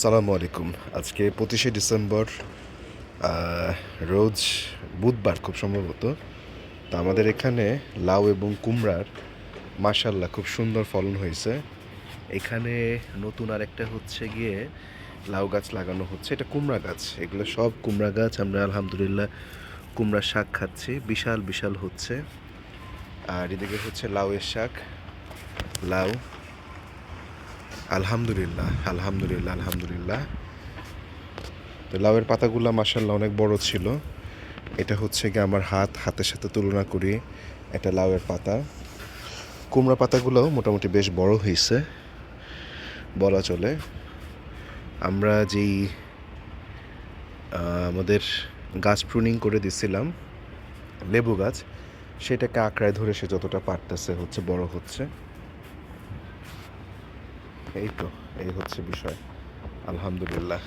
সালামু আলাইকুম। আজকে 25শে ডিসেম্বর, রোজ বুধবার খুব সম্ভবত। তো আমাদের এখানে লাউ এবং কুমড়ার মাশাল্লাহ খুব সুন্দর ফলন হয়েছে। এখানে নতুন আরেকটা হচ্ছে গিয়ে লাউ গাছ লাগানো হচ্ছে, এটা কুমড়া গাছ। এগুলো সব কুমড়া গাছ। আমরা আলহামদুলিল্লাহ কুমড়ার শাক খাচ্ছি, বিশাল বিশাল হচ্ছে। আর এদিকে হচ্ছে লাউয়ের শাক, লাউ। আলহামদুলিল্লাহ আলহামদুলিল্লাহ আলহামদুলিল্লাহ। তো লাউয়ের পাতাগুলো মাশাল্লাহ অনেক বড় ছিল। এটা হচ্ছে গিয়ে আমার হাতের সাথে তুলনা করি, এটা লাউয়ের পাতা। কুমড়া পাতাগুলোও মোটামুটি বেশ বড় হয়েছে বলা চলে। আমরা যেই আমাদের গাছ প্রুনিং করে দিছিলাম, লেবু গাছ, সেটাকে আঁকড়ায় ধরে সে যতটা পারতেছে হচ্ছে বড় হচ্ছে। এই তো, এই হচ্ছে বিষয়। আলহামদুলিল্লাহ।